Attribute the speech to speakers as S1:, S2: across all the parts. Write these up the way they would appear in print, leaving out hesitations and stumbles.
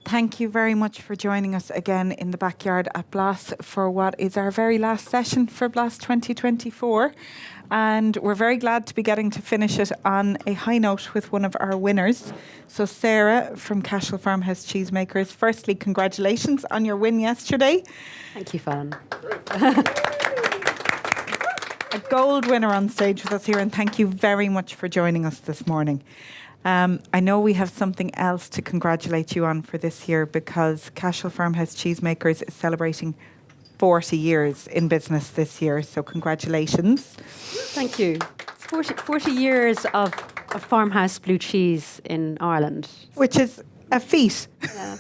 S1: thank you very much for joining us again in the backyard at Blas for what is our very last session for Blas 2024. And we're very glad to be getting to finish it on a high note with one of our winners. So Sarah from Cashel Farmhouse Cheesemakers, firstly, congratulations on your win yesterday.
S2: Thank you, Fallon.
S1: A gold winner on stage with us here, and thank you very much for joining us this morning. I know we have something else to congratulate you on for this year, because Cashel Farmhouse Cheesemakers is celebrating 40 years in business this year, so congratulations.
S2: Thank you. It's 40 years of farmhouse blue cheese in Ireland.
S1: Which is a feat.
S2: Yeah.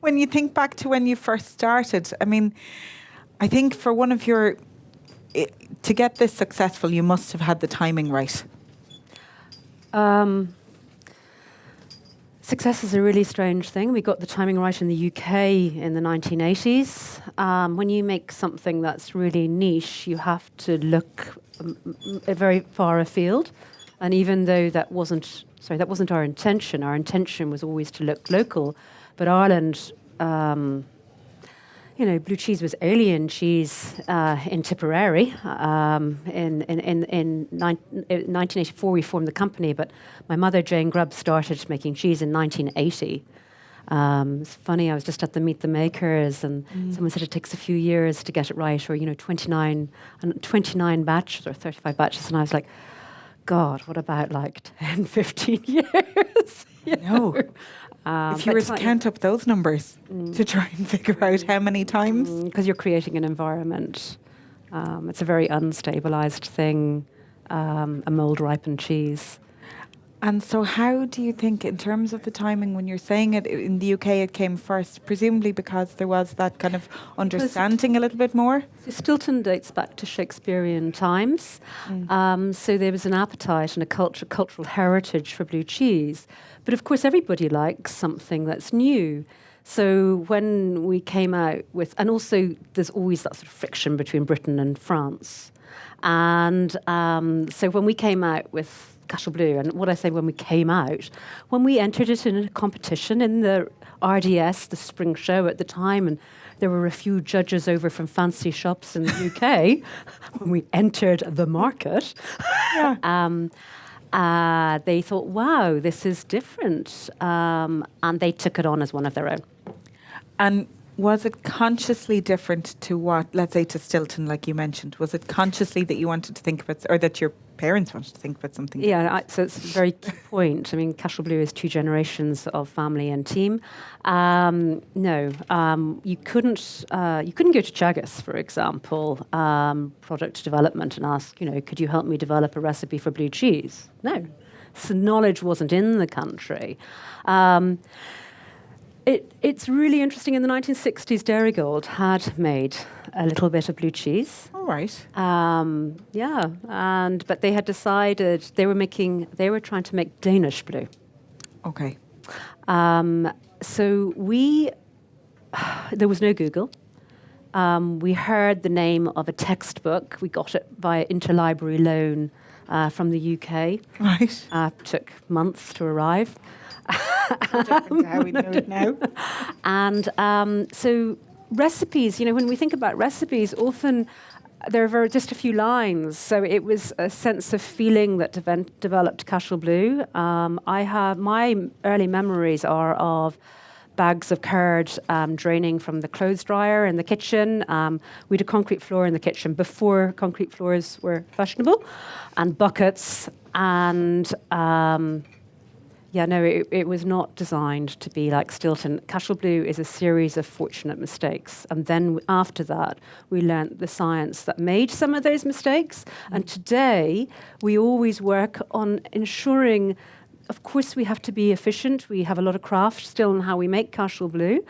S1: When you think back to when you first started, I mean, I think for one of your... to get this successful, you must have had the timing right.
S2: Success is a really strange thing. We got the timing right in the UK in the 1980s. When you make something that's really niche, you have to look very far afield. And even though that wasn't our intention. Our intention was always to look local. But Ireland, blue cheese was alien cheese in Tipperary. In 1984, we formed the company, but my mother, Jane Grubb, started making cheese in 1980. It's funny, I was just at the Meet the Makers, and someone said it takes a few years to get it right, or 29 batches or 35 batches, and I was like, God, what about like 10, 15 years?
S1: No. If you were to count up those numbers to try and figure out how many times?
S2: Because you're creating an environment. It's a very unstabilized thing, a mold-ripened cheese.
S1: And so how do you think, in terms of the timing, when you're saying it in the UK it came first, presumably because there was that kind of understanding a little bit more?
S2: Stilton dates back to Shakespearean times. So there was an appetite and a cultural heritage for blue cheese. But of course everybody likes something that's new. So when we came out with, and also there's always that sort of friction between Britain and France. And so when we came out with Cashel Blue, and what I say when we came out, when we entered it in a competition in the RDS, the spring show at the time, and there were a few judges over from fancy shops in the UK, when we entered the market, they thought, wow, this is different. And they took it on as one of their own.
S1: And was it consciously different to what, let's say, to Stilton, like you mentioned? Was it consciously that you wanted to think about, or that your parents wanted to think about something?
S2: Yeah, so it's a very key point. I mean, Cashel Blue is 2 generations of family and team. You couldn't go to Chagas, for example, product development, and ask, could you help me develop a recipe for blue cheese? No, so knowledge wasn't in the country. It's really interesting. In the 1960s, Dairygold had made a little bit of blue cheese.
S1: All right.
S2: But they had decided they were trying to make Danish blue.
S1: Okay.
S2: So there was no Google. We heard the name of a textbook. We got it via interlibrary loan from the UK.
S1: Right.
S2: Took months to arrive.
S1: Different to how we know it now.
S2: And so recipes, when we think about recipes, often there are just a few lines. So it was a sense of feeling that developed Cashel Blue. My early memories are of bags of curd draining from the clothes dryer in the kitchen. We had a concrete floor in the kitchen before concrete floors were fashionable, and buckets and... it was not designed to be like Stilton. Cashel Blue is a series of fortunate mistakes. And then after that, we learnt the science that made some of those mistakes. And today, we always work on ensuring, of course, we have to be efficient. We have a lot of craft still in how we make Cashel Blue.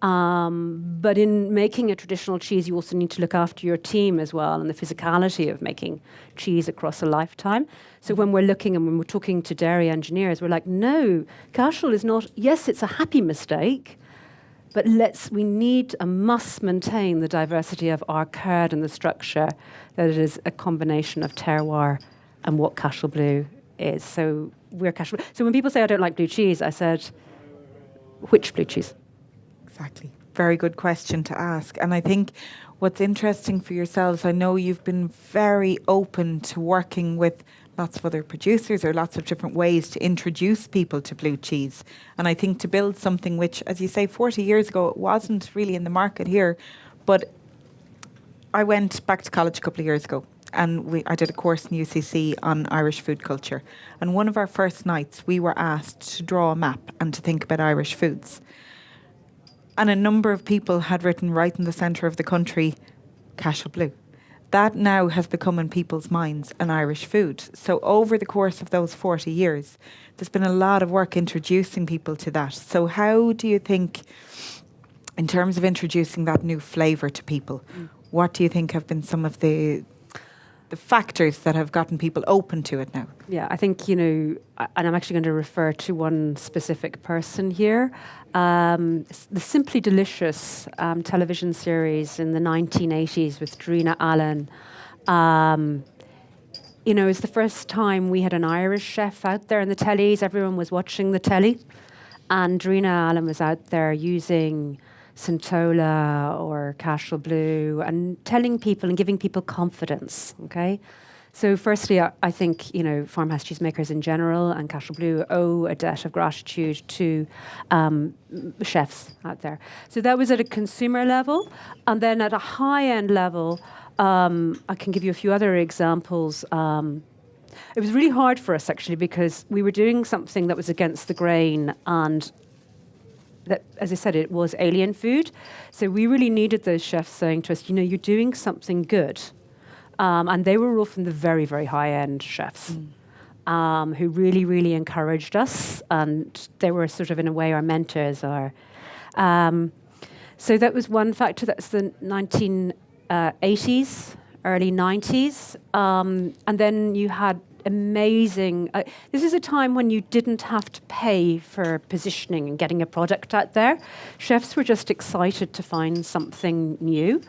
S2: But in making a traditional cheese, you also need to look after your team as well, and the physicality of making cheese across a lifetime. So when we're looking and when we're talking to dairy engineers, we're like, no, Cashel is not, yes, it's a happy mistake, but we need and must maintain the diversity of our curd and the structure, that it is a combination of terroir and what Cashel Blue is. So we're Cashel Blue. So when people say I don't like blue cheese, I said, which blue cheese?
S1: Exactly. Very good question to ask. And I think what's interesting for yourselves, I know you've been very open to working with lots of other producers or lots of different ways to introduce people to blue cheese. And I think to build something which, as you say, 40 years ago, it wasn't really in the market here. But I went back to college a couple of years ago and I did a course in UCC on Irish food culture. And one of our first nights, we were asked to draw a map and to think about Irish foods. And a number of people had written right in the centre of the country, Cashel Blue. That now has become in people's minds an Irish food. So over the course of those 40 years, there's been a lot of work introducing people to that. So how do you think, in terms of introducing that new flavour to people, what do you think have been some of the factors that have gotten people open to it now?
S2: Yeah, I think, and I'm actually going to refer to one specific person here. The Simply Delicious television series in the 1980s with Drina Allen. It's the first time we had an Irish chef out there in the tellies. Everyone was watching the telly. And Drina Allen was out there using Centola or Cashel Blue and telling people and giving people confidence, okay? So firstly, I think, farmhouse cheesemakers in general and Cashel Blue owe a debt of gratitude to chefs out there. So that was at a consumer level. And then at a high-end level, I can give you a few other examples. It was really hard for us, actually, because we were doing something that was against the grain and that, as I said, it was alien food. So we really needed those chefs saying to us, you're doing something good. And they were all from the very, very high-end chefs who really, really encouraged us. And they were sort of, in a way, our mentors. So that was one factor. That's the 1980s, early 90s. And then you had amazing... this is a time when you didn't have to pay for positioning and getting a product out there. Chefs were just excited to find something new.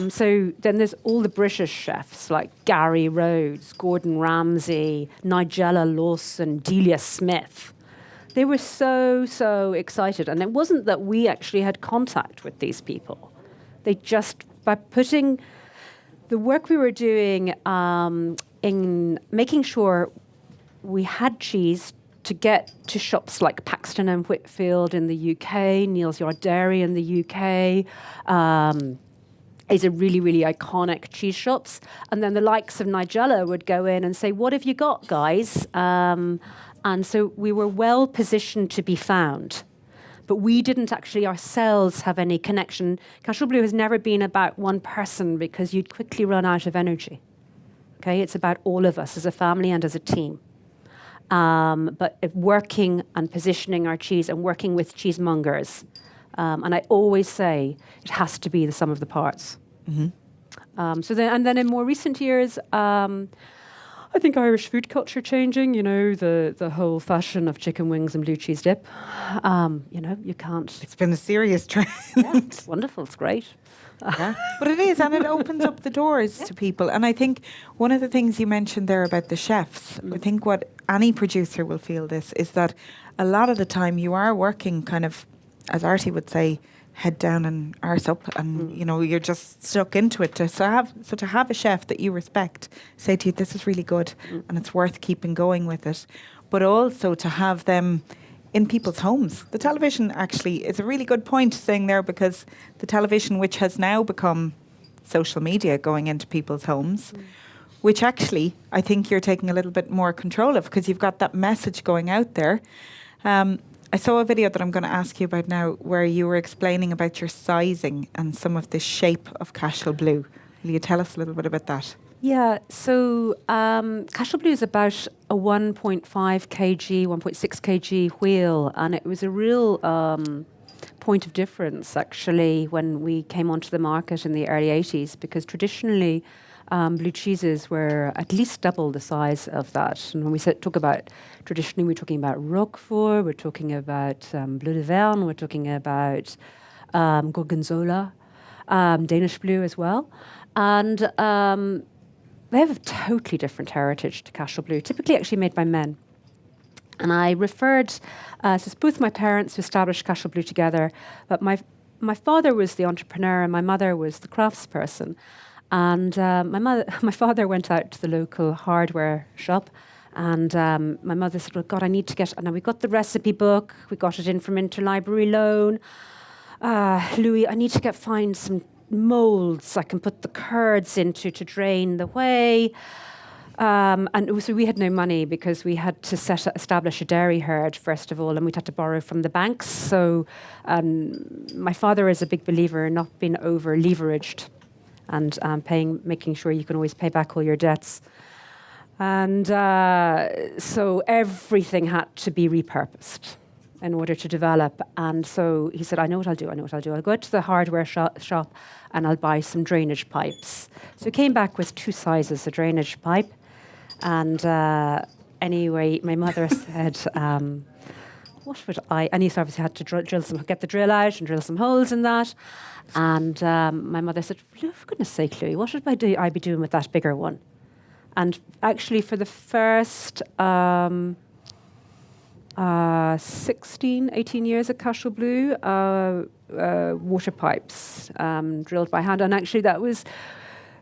S2: So then there's all the British chefs like Gary Rhodes, Gordon Ramsay, Nigella Lawson, Delia Smith. They were so, so excited. And it wasn't that we actually had contact with these people. They just, by putting the work we were doing in making sure we had cheese to get to shops like Paxton and Whitfield in the UK, Neal's Yard Dairy in the UK, is a really, really iconic cheese shops. And then the likes of Nigella would go in and say, what have you got, guys? And so we were well positioned to be found. But we didn't actually ourselves have any connection. Cashel Blue has never been about one person because you'd quickly run out of energy. Okay, it's about all of us as a family and as a team. But working and positioning our cheese and working with cheesemongers. And I always say it has to be the sum of the parts. Mm-hmm. Then in more recent years, I think Irish food culture changing. The whole fashion of chicken wings and blue cheese dip. You can't.
S1: It's been a serious trend.
S2: Yeah, it's wonderful. It's great.
S1: Yeah. But it is, and it opens up the doors to people. And I think one of the things you mentioned there about the chefs, I think what any producer will feel this is that a lot of the time you are working kind of, as Artie would say, head down and arse up, and you're just stuck into it. To have a chef that you respect say to you, this is really good and it's worth keeping going with it, but also to have them in people's homes. The television actually is a really good point saying there, because the television, which has now become social media going into people's homes, which actually I think you're taking a little bit more control of, because you've got that message going out there. I saw a video that I'm going to ask you about now where you were explaining about your sizing and some of the shape of Cashel Blue. Will you tell us a little bit about that?
S2: Yeah, so Cashel Blue is about a 1.5 kg, 1.6 kg wheel, and it was a real point of difference, actually, when we came onto the market in the early 80s, because traditionally blue cheeses were at least double the size of that. And when we talk about traditionally, we're talking about Roquefort, we're talking about Bleu de Verne, we're talking about Gorgonzola, Danish Blue as well. And they have a totally different heritage to Cashel Blue, typically actually made by men. And I referred, so it's both my parents who established Cashel Blue together, but my my father was the entrepreneur and my mother was the craftsperson. And my father went out to the local hardware shop, and my mother said, "Well, God, I need to get." And we got the recipe book. We got it in from interlibrary loan. Louis, I need to find some molds I can put the curds into to drain the whey. And so we had no money because we had to establish a dairy herd first of all, and we'd had to borrow from the banks. So my father is a big believer in not being over leveraged and making sure you can always pay back all your debts. And so everything had to be repurposed in order to develop. And so he said, I know what I'll do. I'll go to the hardware shop and I'll buy some drainage pipes. So he came back with 2 sizes of drainage pipe. And anyway, my mother said, what would I... And he obviously had to get the drill out and drill some holes in that. And my mother said, for goodness sake, Louis, what should I be doing with that bigger one? And actually for the first 16, 18 years at Cashel Blue, water pipes drilled by hand. And actually that was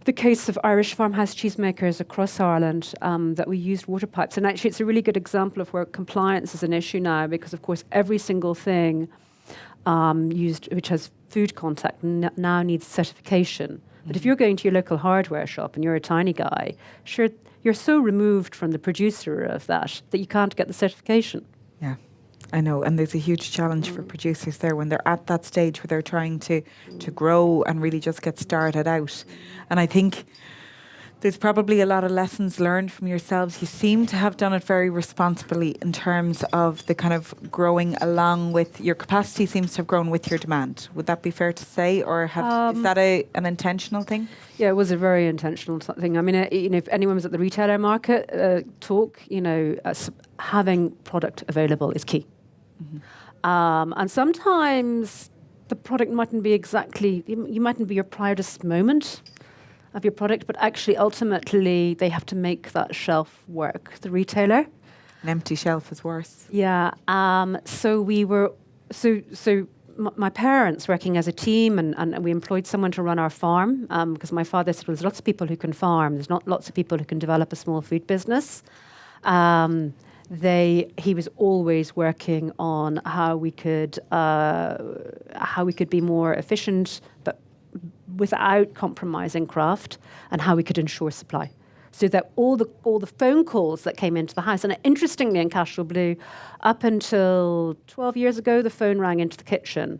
S2: the case of Irish farmhouse cheesemakers across Ireland, that we used water pipes. And actually it's a really good example of where compliance is an issue now, because of course every single thing used which has food contact now needs certification. But if you're going to your local hardware shop and you're a tiny guy, sure, you're so removed from the producer of that you can't get the certification.
S1: Yeah, I know. And there's a huge challenge for producers there when they're at that stage where they're trying to grow and really just get started out. And I think there's probably a lot of lessons learned from yourselves. You seem to have done it very responsibly in terms of the kind of growing along with your capacity seems to have grown with your demand. Would that be fair to say, or is that an intentional thing?
S2: Yeah, it was a very intentional thing. I mean, if anyone was at the retailer market talk, having product available is key. Mm-hmm. And sometimes the product mightn't be exactly, you mightn't be your proudest moment of your product, but actually ultimately they have to make that shelf work, the retailer.
S1: An empty shelf is worse.
S2: Yeah. My parents working as a team, and we employed someone to run our farm, because my father said, well, there's lots of people who can farm. There's not lots of people who can develop a small food business. He was always working on how we could be more efficient, but without compromising craft, and how we could ensure supply. So that all the phone calls that came into the house, and interestingly in Cashel Blue, up until 12 years ago, the phone rang into the kitchen,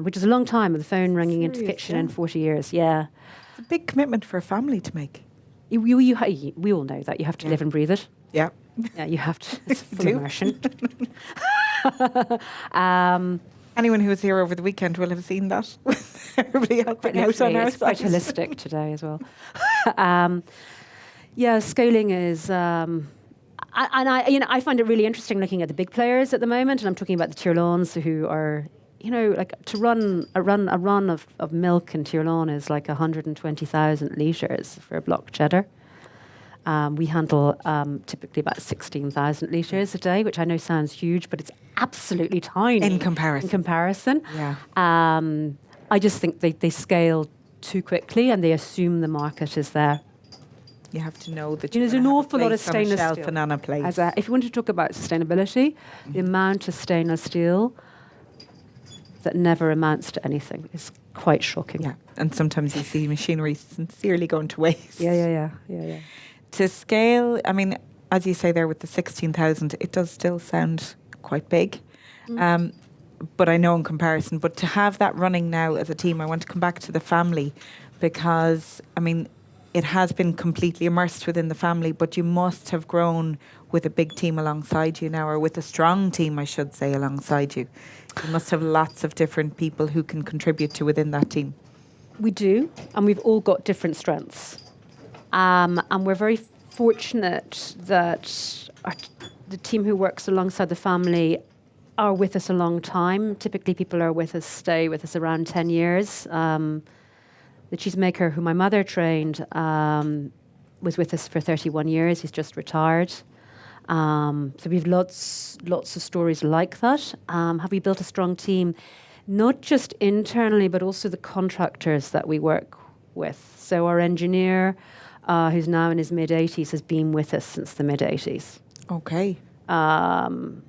S2: which is a long time, the phone ringing into the kitchen in 40 years, yeah.
S1: It's a big commitment for a family to make.
S2: We all know that. You have to live and breathe it.
S1: Yeah.
S2: Yeah, you have to. It's full immersion.
S1: Anyone who was here over the weekend will have seen that. Everybody helping out on our side.
S2: It's quite holistic today as well. Scaling is, I find it really interesting looking at the big players at the moment, and I'm talking about the Tirlawns who are, like to run a run of milk in Tirlawn is like 120,000 litres for a block cheddar. We handle typically about 16,000 litres a day, which I know sounds huge, but it's absolutely tiny
S1: in comparison.
S2: Yeah. I just think they scale too quickly and they assume the market is there.
S1: You have to know that
S2: there's an awful lot of stainless
S1: steel and on a plate.
S2: If you want to talk about sustainability, the amount of stainless steel that never amounts to anything is quite shocking.
S1: Yeah, and sometimes you see machinery sincerely going to waste.
S2: Yeah.
S1: To scale, I mean, as you say there with the 16,000, it does still sound quite big. But I know in comparison, but to have that running now as a team, I want to come back to the family because, I mean, it has been completely immersed within the family, but you must have grown with a big team alongside you now, or with a strong team, I should say, alongside you. You must have lots of different people who can contribute to within that team.
S2: We do, and we've all got different strengths. And we're very fortunate that the team who works alongside the family are with us a long time. Typically, people stay with us around 10 years. The cheesemaker who my mother trained was with us for 31 years. He's just retired. So we have lots of stories like that. Have we built a strong team? not just internally, but also the contractors that we work with. So our engineer, who's now in his mid-80s, has been with us since the mid-80s.
S1: Okay.
S2: And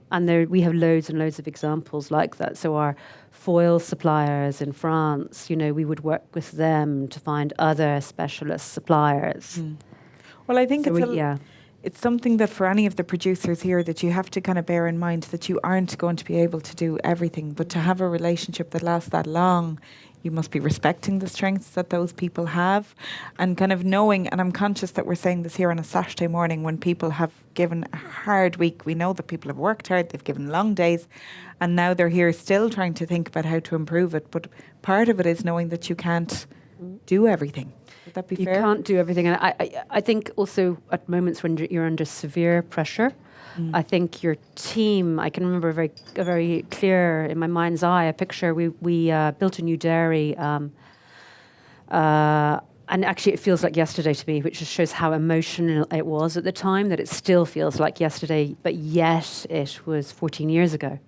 S2: we have loads and loads of examples like that. So our foil suppliers in France, we would work with them to find other specialist suppliers.
S1: Well, I think
S2: So
S1: it's something that for any of the producers here that you have to kind of bear in mind that you aren't going to be able to do everything, but to have a relationship that lasts that long, you must be respecting the strengths that those people have and kind of knowing, and I'm conscious that we're saying this here on a Saturday morning when people have given a hard week. We know that people have worked hard, they've given long days, and now they're here still trying to think about how to improve it. But part of it is knowing that you can't do everything. Would that be fair?
S2: You can't do everything. And I think also at moments when you're under severe pressure, I think your team, I can remember a very clear in my mind's eye, a picture. We built a new dairy, and actually it feels like yesterday to me, which just shows how emotional it was at the time, that it still feels like yesterday, but yet it was 14 years ago.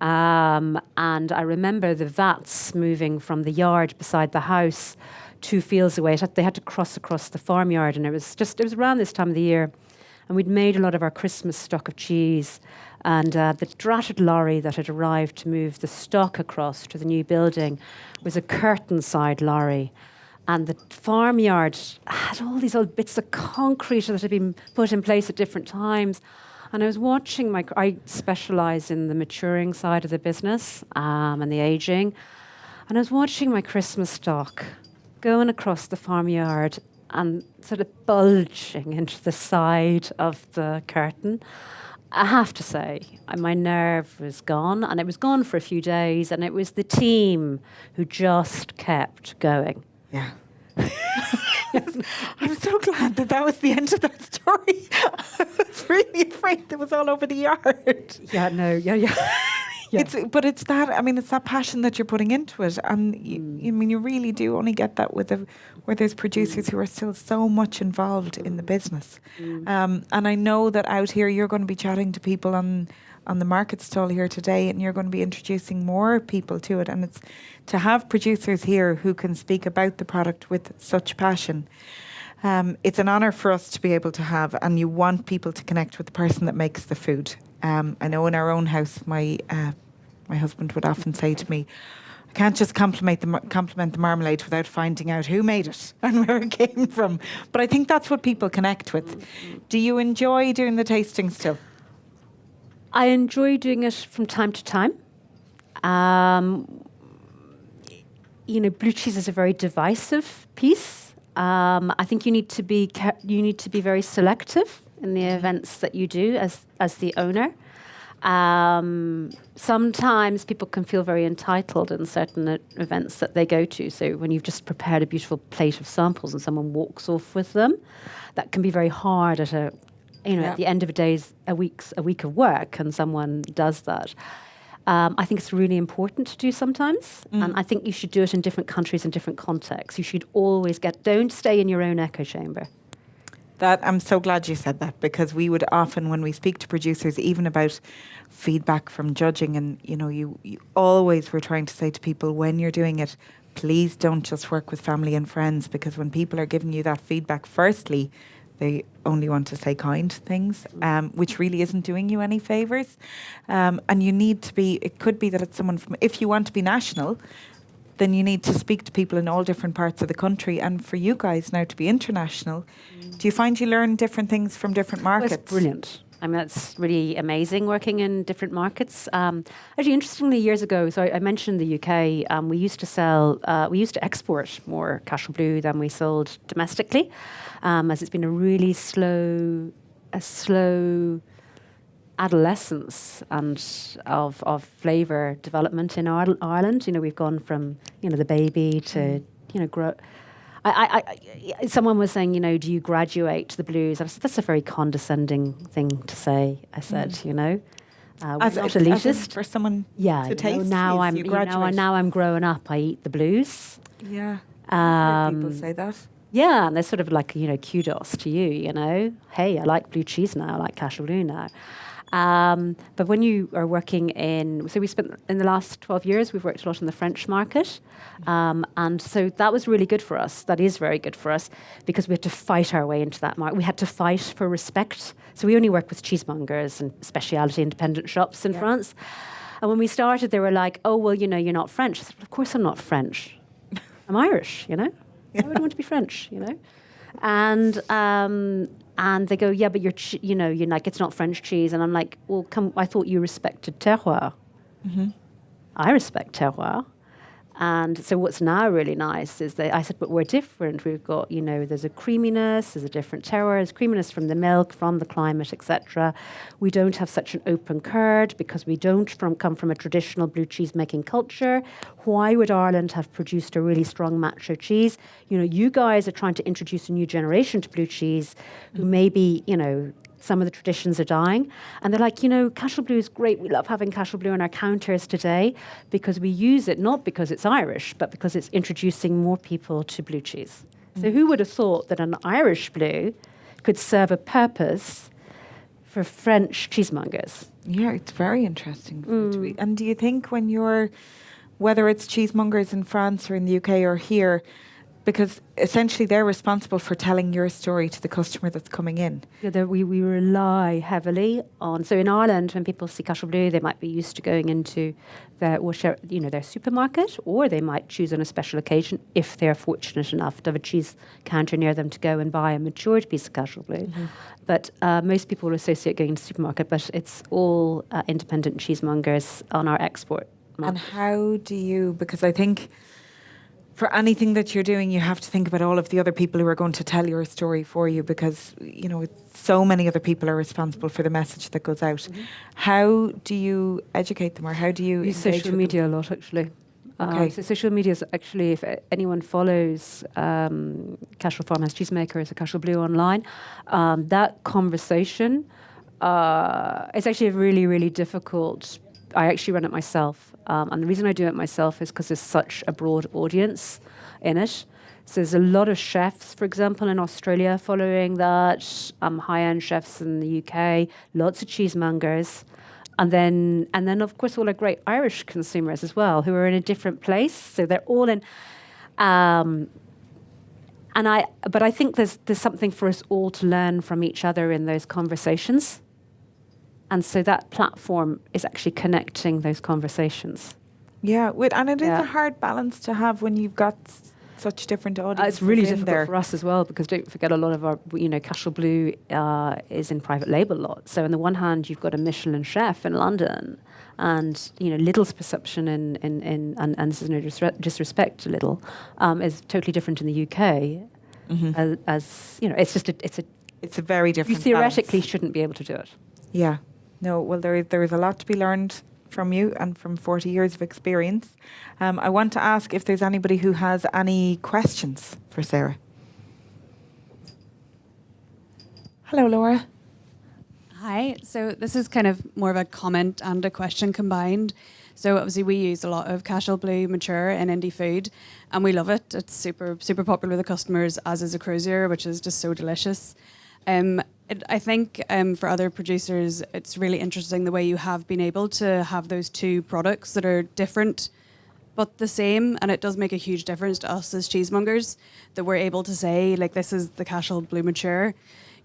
S2: And I remember the vats moving from the yard beside the house 2 fields away. They had to cross across the farmyard, and it was around this time of the year. And we'd made a lot of our Christmas stock of cheese. And the dratted lorry that had arrived to move the stock across to the new building was a curtain side lorry. And the farmyard had all these old bits of concrete that had been put in place at different times. And I was watching I specialise in the maturing side of the business and the ageing. And I was watching my Christmas stock going across the farmyard and sort of bulging into the side of the curtain. I have to say, my nerve was gone, and it was gone for a few days, and it was the team who just kept going.
S1: Yeah. I'm so glad that was the end of that story. I was really afraid it was all over the yard.
S2: Yeah. Yeah.
S1: It's that passion that you're putting into it, and you really do only get that where there's producers who are still so much involved in the business. And I know that out here you're going to be chatting to people on the market stall here today, and you're going to be introducing more people to it. And it's to have producers here who can speak about the product with such passion. It's an honour for us to be able to have, and you want people to connect with the person that makes the food. I know in our own house, my husband would often say to me, I can't just compliment the marmalade without finding out who made it and where it came from. But I think that's what people connect with. Do you enjoy doing the tasting still?
S2: I enjoy doing it from time to time. Blue cheese is a very divisive piece. I think you need to be very selective in the events that you do as the owner. Sometimes people can feel very entitled in certain events that they go to. So when you've just prepared a beautiful plate of samples and someone walks off with them, that can be very hard at the end of a week of work, and someone does that. I think it's really important to do sometimes, and I think you should do it in different countries and different contexts. You should always don't stay in your own echo chamber.
S1: That I'm so glad you said that, because we would often, when we speak to producers, even about feedback from judging, and you always were trying to say to people when you're doing it, please don't just work with family and friends, because when people are giving you that feedback, firstly, they only want to say kind things, which really isn't doing you any favours. And you need to be, it could be that it's someone from, if you want to be national, then you need to speak to people in all different parts of the country. And for you guys now to be international, do you find you learn different things from different markets?
S2: Well, it's brilliant. I mean, that's really amazing working in different markets. Actually, interestingly, years ago, so I mentioned the UK, we used to export more Cashel Blue than we sold domestically, as it's been a really slow adolescence and of flavour development in Ireland. We've gone from the baby to grow. Someone was saying, do you graduate the blues? I said, that's a very condescending thing to say. I said, we're not elitist.
S1: For someone
S2: to
S1: taste.
S2: Now I'm growing up. I eat the blues.
S1: Yeah. I've heard people say that.
S2: Yeah, and they're sort of like, kudos to you, Hey, I like blue cheese now, I like Cashel Blue now. But when you are working so we spent, in the last 12 years, we've worked a lot in the French market. And so that was really good for us. That is very good for us because we had to fight our way into that market. We had to fight for respect. So we only work with cheesemongers and specialty independent shops in France. And when we started, they were like, oh, well, you're not French. I said, of course I'm not French. I'm Irish, I would want to be French, And they go, yeah, but you're like, it's not French cheese. And I'm like, well, I thought you respected terroir.
S1: Mm-hmm.
S2: I respect terroir. And so what's now really nice is that I said, but we're different. We've got, there's a creaminess, there's a different terroir, there's creaminess from the milk, from the climate, etc. We don't have such an open curd because we don't come from a traditional blue cheese making culture. Why would Ireland have produced a really strong macho cheese? You guys are trying to introduce a new generation to blue cheese who maybe, some of the traditions are dying. And they're like, Cashel Blue is great. We love having Cashel Blue on our counters today because we use it not because it's Irish, but because it's introducing more people to blue cheese. So who would have thought that an Irish blue could serve a purpose for French cheesemongers?
S1: Yeah, it's very interesting. And do you think whether it's cheesemongers in France or in the UK or here, because essentially they're responsible for telling your story to the customer that's coming in.
S2: Yeah, we rely heavily on. So in Ireland, when people see Cashel Blue, they might be used to going into their supermarket, or they might choose on a special occasion if they're fortunate enough to have a cheese counter near them to go and buy a matured piece of Cashel Blue. Mm-hmm. But most people will associate going to the supermarket, but it's all independent cheesemongers on our export market.
S1: And how do you? Because I think, for anything that you're doing, you have to think about all of the other people who are going to tell your story for you because, so many other people are responsible for the message that goes out. Mm-hmm. How do you educate them or how do you
S2: use social media a lot, actually?
S1: Okay.
S2: So social media is actually, if anyone follows Cashel Farmhouse Cheesemakers or Cashel Blue online, that conversation is actually really, really difficult. I actually run it myself. And the reason I do it myself is because there's such a broad audience in it. So there's a lot of chefs, for example, in Australia following that, high-end chefs in the UK, lots of cheesemongers. And then, of course, all our great Irish consumers as well, who are in a different place. So they're all in... But I think there's something for us all to learn from each other in those conversations. And so that platform is actually connecting those conversations.
S1: Yeah, and it is a hard balance to have when you've got such different audiences.
S2: It's really difficult for us as well because don't forget a lot of our, Cashel Blue is in private label a lot. So on the one hand, you've got a Michelin chef in London, and Lidl's perception and this is no disrespect to Lidl, is totally different in the UK. Mm-hmm.
S1: It's a very different.
S2: You theoretically shouldn't be able to do it.
S1: Yeah. No, well, there is a lot to be learned from you and from 40 years of experience. I want to ask if there's anybody who has any questions for Sarah. Hello, Laura.
S3: Hi. So this is kind of more of a comment and a question combined. So obviously we use a lot of Cashel Blue Mature in indie food and we love it. It's super, super popular with the customers, as is a Crozier, which is just so delicious. I think for other producers, it's really interesting the way you have been able to have those two products that are different but the same. And it does make a huge difference to us as cheesemongers that we're able to say, like, this is the Cashel Blue Mature.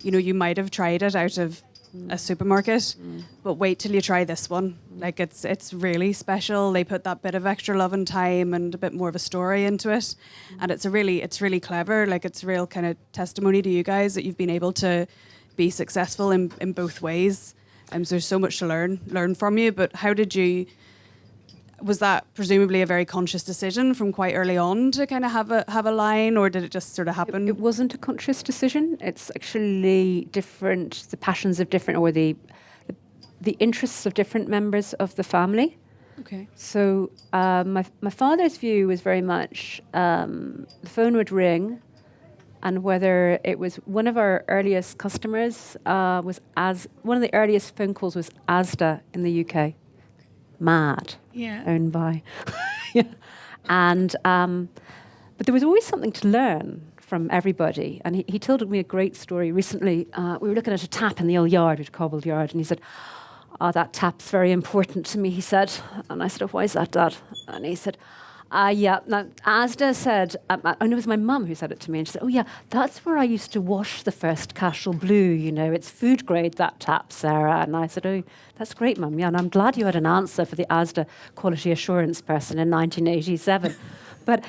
S3: You might have tried it out of a supermarket, but wait till you try this one. Like, it's really special. They put that bit of extra love and time and a bit more of a story into it. And it's really clever. Like, it's real kind of testimony to you guys that you've been able to be successful in both ways. So there's so much to learn from you. But was that presumably a very conscious decision from quite early on to kind of have a line, or did it just sort of happen?
S2: It wasn't a conscious decision. It's actually different, the passions of different, or the interests of different members of the family.
S3: Okay.
S2: So my father's view was very much the phone would ring, and whether it was one of our earliest customers one of the earliest phone calls was Asda in the UK. Mad.
S3: Yeah.
S2: Owned by. Yeah. And but there was always something to learn from everybody. And he told me a great story recently. We were looking at a tap in the old yard, a cobbled yard, and he said, that tap's very important to me, he said. And I said, why is that, Dad? And he said, yeah, now, Asda said, and it was my mum who said it to me, and she said, oh yeah, that's where I used to wash the first Cashel Blue, it's food grade, that tap, Sarah. And I said, oh, that's great, Mum, yeah, and I'm glad you had an answer for the Asda quality assurance person in 1987. But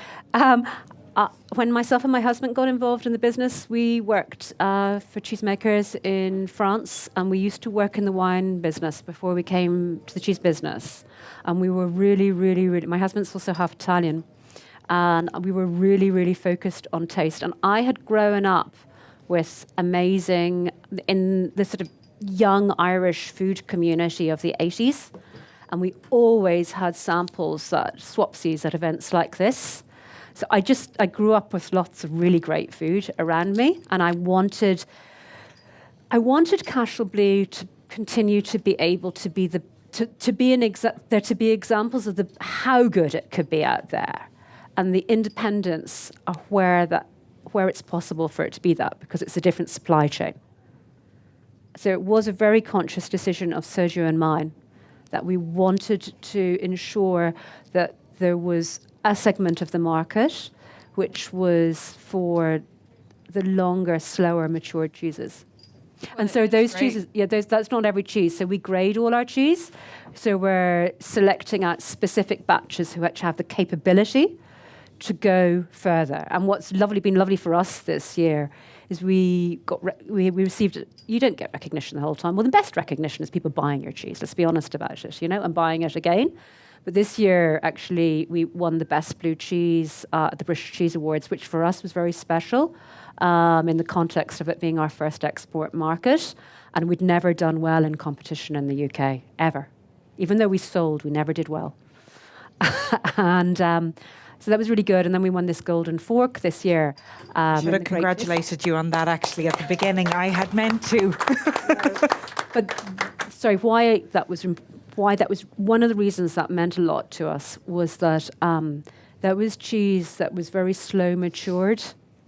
S2: when myself and my husband got involved in the business, we worked for cheesemakers in France, and we used to work in the wine business before we came to the cheese business. And we were really, really, really, my husband's also half Italian, and we were really, really focused on taste. And I had grown up with amazing, in the sort of young Irish food community of the 80s, and we always had samples, swapsies at events like this. So I grew up with lots of really great food around me, and I wanted Cashel Blue to continue to be able to be there to be examples of how good it could be out there, and the independence of where it's possible for it to be that, because it's a different supply chain. So it was a very conscious decision of Sergio and mine that we wanted to ensure that there was a segment of the market which was for the longer, slower, matured cheeses. And so those cheeses, that's not every cheese. So we grade all our cheese. So we're selecting out specific batches which have the capability to go further. And what's been lovely for us this year is we received, you don't get recognition the whole time. Well, the best recognition is people buying your cheese. Let's be honest about it, and buying it again. But this year, actually, we won the Best Blue Cheese at the British Cheese Awards, which for us was very special in the context of it being our first export market. And we'd never done well in competition in the UK, ever. Even though we sold, we never did well. And so that was really good. And then we won this Golden Fork this year.
S1: Should have congratulated you on that, actually, at the beginning. I had meant to.
S2: But, sorry, why that was one of the reasons that meant a lot to us was that that was cheese that was very slow matured,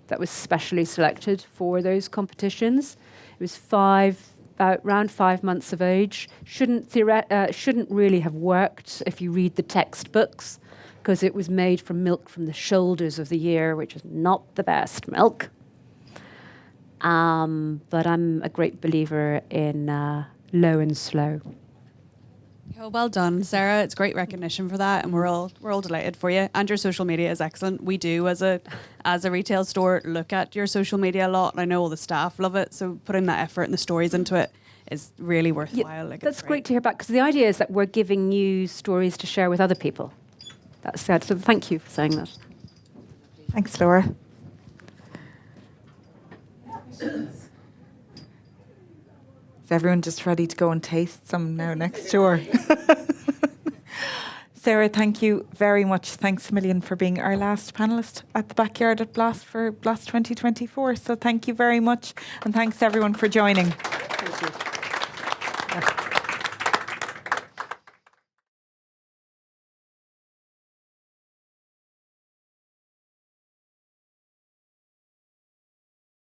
S2: that was specially selected for those competitions. It was around 5 months of age. Shouldn't really have worked if you read the textbooks, because it was made from milk from the shoulders of the year, which is not the best milk. But I'm a great believer in low and slow.
S3: Well done, Sarah. It's great recognition for that, and we're all delighted for you. And your social media is excellent. We do, as a retail store, look at your social media a lot, and I know all the staff love it. So putting that effort and the stories into it is really worthwhile.
S2: Yeah, that's great to hear back, because the idea is that we're giving you stories to share with other people. That's sad. So thank you for saying that.
S1: Thanks, Laura. Is everyone just ready to go and taste some now next door? Sarah, thank you very much. Thanks a million for being our last panellist at the Backyard at Blast for Blast 2024. So thank you very much. And thanks everyone for joining.
S2: Thank you. Yeah.